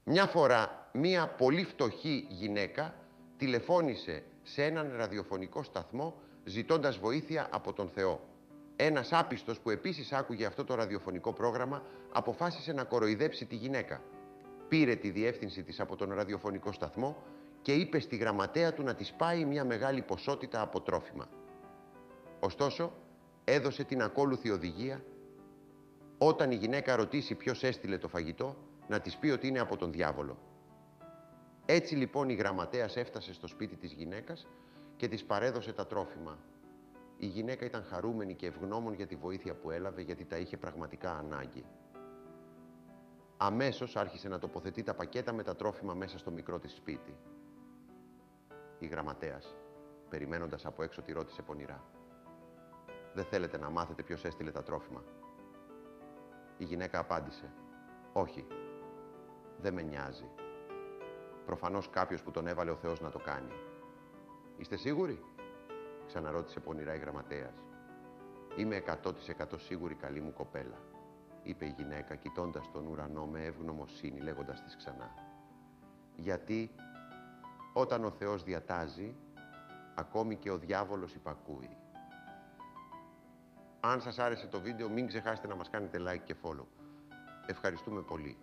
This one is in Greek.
Μια φορά, μία πολύ φτωχή γυναίκα τηλεφώνησε σε έναν ραδιοφωνικό σταθμό ζητώντας βοήθεια από τον Θεό. Ένας άπιστος που επίσης άκουγε αυτό το ραδιοφωνικό πρόγραμμα αποφάσισε να κοροϊδέψει τη γυναίκα. Πήρε τη διεύθυνση της από τον ραδιοφωνικό σταθμό και είπε στη γραμματέα του να της πάει μια μεγάλη ποσότητα από τρόφιμα. Ωστόσο, έδωσε την ακόλουθη οδηγία: όταν η γυναίκα ρωτήσει ποιος έστειλε το φαγητό, να της πει ότι είναι από τον διάβολο. Έτσι λοιπόν η γραμματέας έφτασε στο σπίτι της γυναίκας και της παρέδωσε τα τρόφιμα. Η γυναίκα ήταν χαρούμενη και ευγνώμων για τη βοήθεια που έλαβε, γιατί τα είχε πραγματικά ανάγκη. Αμέσως άρχισε να τοποθετεί τα πακέτα με τα τρόφιμα μέσα στο μικρό της σπίτι. Η γραμματέας, περιμένοντας από έξω, τη ρώτησε πονηρά: «Δεν θέλετε να μάθετε ποιος έστειλε τα τρόφιμα?» Η γυναίκα απάντησε: «Όχι, δεν με νοιάζει. Προφανώς κάποιος που τον έβαλε ο Θεός να το κάνει». «Είστε σίγουροι?» ξαναρώτησε πονηρά η γραμματέας. «Είμαι 100% σίγουρη, καλή μου κοπέλα», είπε η γυναίκα, κοιτώντας τον ουρανό με ευγνωμοσύνη, λέγοντας της ξανά: «Γιατί όταν ο Θεός διατάζει, ακόμη και ο διάβολος υπακούει». Αν σας άρεσε το βίντεο, μην ξεχάσετε να μας κάνετε like και follow. Ευχαριστούμε πολύ.